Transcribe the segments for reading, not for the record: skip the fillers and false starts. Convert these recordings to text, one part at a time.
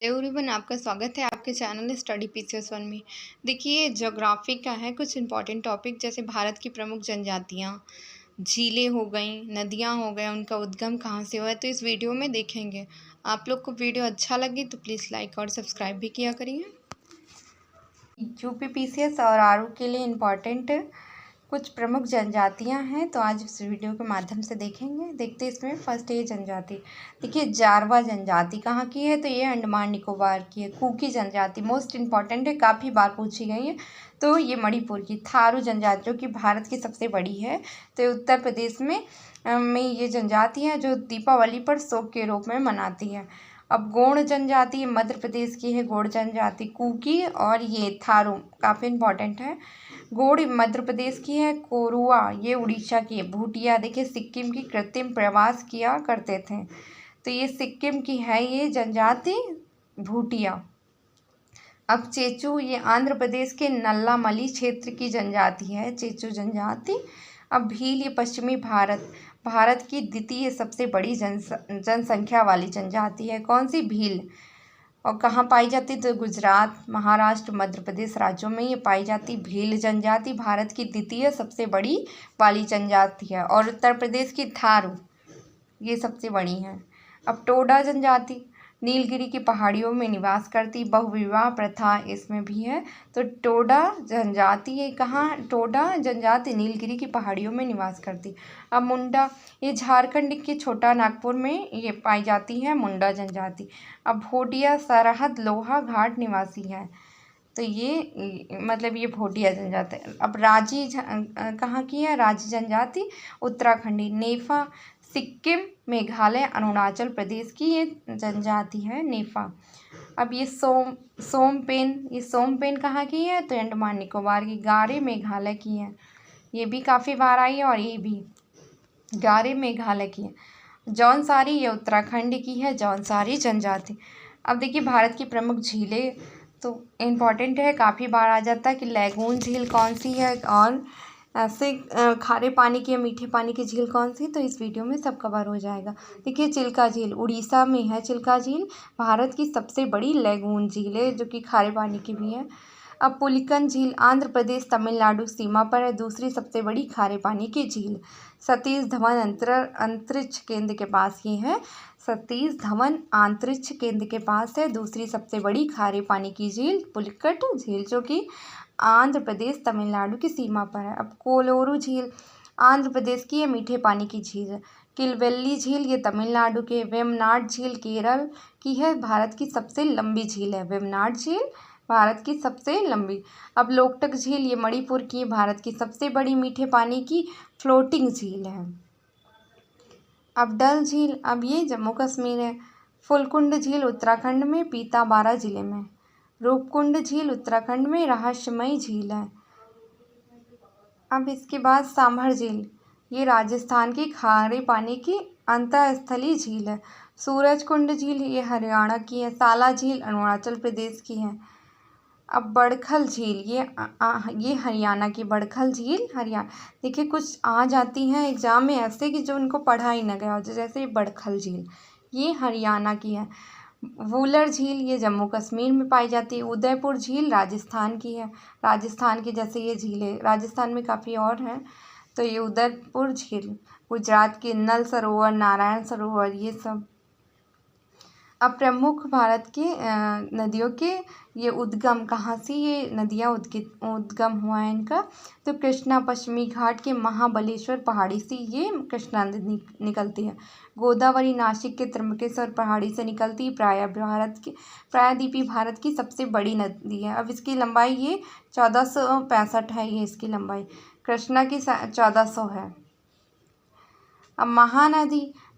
Everyone, आपका स्वागत है आपके चैनल स्टडी पीसीएस वन में। देखिए, ज्योग्राफी का है कुछ इंपॉर्टेंट टॉपिक, जैसे भारत की प्रमुख जनजातियाँ, झीलें हो गई, नदियाँ हो गए, उनका उद्गम कहाँ से हुआ है, तो इस वीडियो में देखेंगे। आप लोग को वीडियो अच्छा लगे तो प्लीज़ लाइक और सब्सक्राइब भी किया करिए। यूपी पीसीएस और आरओ के लिए इम्पॉर्टेंट कुछ प्रमुख जनजातियां हैं, तो आज इस वीडियो के माध्यम से देखेंगे। देखते हैं इसमें फर्स्ट है जनजाति। देखिए, जारवा जनजाति कहाँ की है, तो ये अंडमान निकोबार की है। कुकी जनजाति मोस्ट इम्पॉर्टेंट है, काफ़ी बार पूछी गई है, तो ये मणिपुर की। थारू जनजाति जो कि भारत की सबसे बड़ी है, तो ये उत्तर प्रदेश में ये जनजाति है जो दीपावली पर शोक के रूप में मनाती है। अब गोंड जनजाति मध्य प्रदेश की है, गोंड जनजाति। कुकी और ये थारू काफ़ी इम्पॉर्टेंट है। गोंड मध्य प्रदेश की है। कोरुआ ये उड़ीसा की है। भूटिया देखिए सिक्किम की कृत्रिम प्रवास किया करते थे, तो ये सिक्किम की है ये जनजाति भूटिया। अब चेचू ये आंध्र प्रदेश के नल्लामली क्षेत्र की जनजाति है, चेचू जनजाति। अब भील ये पश्चिमी भारत की द्वितीय सबसे बड़ी जनसंख्या वाली जनजाति है। कौन सी? भील। और कहाँ पाई जाती? तो गुजरात, महाराष्ट्र, मध्य प्रदेश राज्यों में ये पाई जाती। भील जनजाति भारत की द्वितीय सबसे बड़ी वाली जनजाति है। और उत्तर प्रदेश की थारू ये सबसे बड़ी है। अब टोडा जनजाति नीलगिरी की पहाड़ियों में निवास करती। बहुविवाह प्रथा इसमें भी है, तो टोडा जनजाति ये कहाँ? टोडा जनजाति नीलगिरी की पहाड़ियों में निवास करती। अब मुंडा ये झारखंड के छोटा नागपुर में ये पाई जाती है, मुंडा जनजाति। अब भोटिया सरहद लोहा घाट निवासी है, तो ये मतलब ये भोटिया जनजाति। अब राजी कहाँ की है? राजी जनजाति उत्तराखंडी। नेफा सिक्किम, मेघालय, अरुणाचल प्रदेश की ये जनजाति है, नेफा। अब ये सोमपेन कहाँ की है? तो अंडमान निकोबार की। गारे मेघालय की है, ये भी काफ़ी बार आई है, और ये भी गारे मेघालय की है। जौनसारी ये उत्तराखंड की है, जौनसारी जनजाति। अब देखिए भारत की प्रमुख झीलें, तो इम्पॉर्टेंट है, काफ़ी बार आ जाता है कि लैगून झील कौन सी है, और ऐसे खारे पानी की या मीठे पानी की झील कौन सी, तो इस वीडियो में सब कवर हो जाएगा। देखिए चिल्का झील उड़ीसा में है। चिल्का झील भारत की सबसे बड़ी लैगून झील है, जो कि खारे पानी की भी है। अब पुलिकन झील आंध्र प्रदेश तमिलनाडु सीमा पर है, दूसरी सबसे बड़ी खारे पानी की झील। सतीश धवन अंतरिक्ष केंद्र के पास ये है। सतीश धवन अंतरिक्ष केंद्र के पास है, दूसरी सबसे बड़ी खारे पानी की झील पुलिकट झील, जो कि आंध्र प्रदेश तमिलनाडु की सीमा पर है। अब कोलोरू झील आंध्र प्रदेश की है, मीठे पानी की झील है। किलवेल्ली झील ये तमिलनाडु के। वेमनाड झील केरल की है, भारत की सबसे लंबी झील है। वेमनाड झील भारत की सबसे लंबी। अब लोकटक झील ये मणिपुर की, भारत की सबसे बड़ी मीठे पानी की फ्लोटिंग झील है। अब डल झील, अब ये जम्मू कश्मीर है। फुलकुंड झील उत्तराखंड में, पीताबारा जिले में। रूपकुंड झील उत्तराखंड में, रहस्यमय झील है। अब इसके बाद सांभर झील ये राजस्थान की खारे पानी की अंतःस्थलीय झील है। सूरजकुंड झील ये हरियाणा की है। साला झील अरुणाचल प्रदेश की है। अब बड़खल झील ये हरियाणा की। बड़खल झील हरियाणा। देखिए कुछ आ जाती हैं एग्जाम में ऐसे कि जो उनको पढ़ा ही ना गया हो, जैसे बड़खल झील ये हरियाणा की है। वूलर झील ये जम्मू कश्मीर में पाई जाती है। उदयपुर झील राजस्थान की है। राजस्थान की जैसे ये झीलें राजस्थान में काफ़ी और हैं, तो ये उदयपुर झील। गुजरात के नल सरोवर, नारायण सरोवर ये सब। अब प्रमुख भारत के नदियों के ये उद्गम कहाँ से ये नदियाँ उद्गम हुआ है इनका, तो कृष्णा पश्चिमी घाट के महाबलेश्वर पहाड़ी से ये कृष्णा नदी निकलती है। गोदावरी नासिक के त्र्यंबकेश्वर पहाड़ी से निकलती है। प्रायद्वीपी भारत की सबसे बड़ी नदी है। अब इसकी लंबाई ये 1465 है, ये इसकी लंबाई। कृष्णा की 1400 है। अब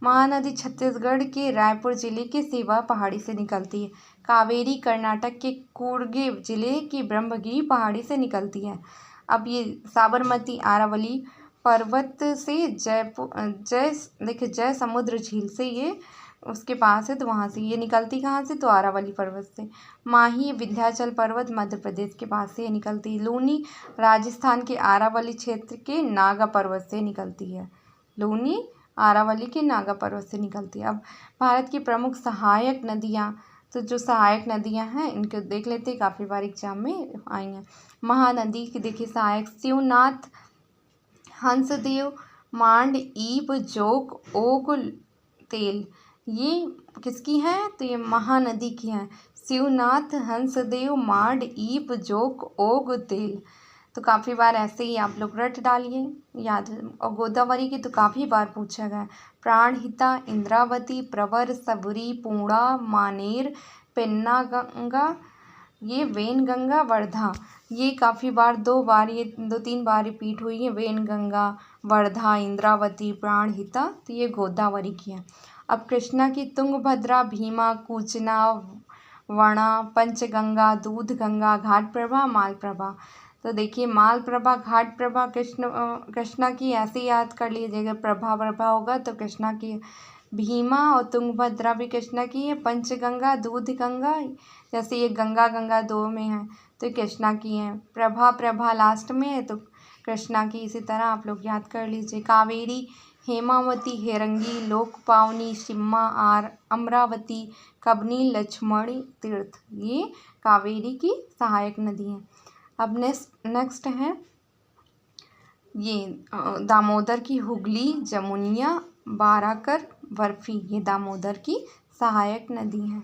महानदी छत्तीसगढ़ के रायपुर जिले के सेवा पहाड़ी से निकलती है। कावेरी कर्नाटक के कूर्गे जिले की ब्रह्मगिरी पहाड़ी से निकलती है। अब ये साबरमती अरावली पर्वत से जय समुद्र झील से ये उसके पास है, तो वहाँ से ये निकलती कहाँ से, तो अरावली पर्वत से। माही विंध्याचल पर्वत मध्य प्रदेश के पास से ये निकलती है। लूनी राजस्थान के अरावली क्षेत्र के नागा पर्वत से निकलती है। लूनी अरावली के नागा पर्वत से निकलती है। अब भारत की प्रमुख सहायक नदियाँ, तो जो सहायक नदियां हैं इनको देख लेते हैं, काफ़ी बार एग्जाम में आई हैं। महानदी की देखिए सहायक शिवनाथ, हंसदेव, मांड, ईब, जोक, ओग, तेल। ये किसकी है? तो ये महानदी की है। शिवनाथ, हंसदेव, मांड, ईब, जोक, ओग, तेल। तो काफ़ी बार ऐसे ही आप लोग रट डालिए याद। और गोदावरी की तो काफ़ी बार पूछा गया। प्राणहिता, इंद्रावती, प्रवर, सबरी, पूर्णा, मानेर, पेन्ना गंगा, ये वेनगंगा, वर्धा। ये काफ़ी बार 2 बार, ये 2-3 बार रिपीट हुई है। वेनगंगा, वर्धा, इंद्रावती, प्राणहिता, तो ये गोदावरी की है। अब कृष्णा की तुंगभद्रा, भीमा, कूचना, वर्णा, पंचगंगा, दूधगंगा, घाटप्रभा, मालप्रभा। तो देखिए मालप्रभा, घाटप्रभा कृष्णा की ऐसे याद कर लीजिएगा, प्रभा प्रभा होगा तो कृष्णा की। भीमा और तुंगभद्रा भी कृष्णा की है। पंचगंगा, दूधगंगा, जैसे ये गंगा गंगा 2 में है तो ये कृष्णा की है। प्रभा प्रभा लास्ट में है तो कृष्णा की। इसी तरह आप लोग याद कर लीजिए। कावेरी, हेमावती, हेरंगी, लोकपावनी, सिम्मा, अमरावती, कबनी, लक्ष्मणी तीर्थ। ये कावेरी की सहायक नदी है। अब नेक्स्ट है ये दामोदर की हुगली, जमुनिया, बाराकर, बर्फी। ये दामोदर की सहायक नदी है।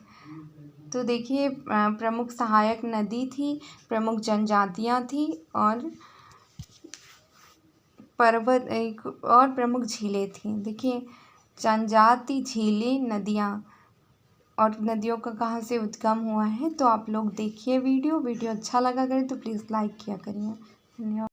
तो देखिए प्रमुख सहायक नदी थी, प्रमुख जनजातियां थी और पर्वत और प्रमुख झीलें थी। देखिए जनजाति, झीलें, नदियाँ और नदियों का कहाँ से उद्गम हुआ है। तो आप लोग देखिए वीडियो अच्छा लगा करें तो प्लीज़ लाइक किया करिए। धन्यवाद।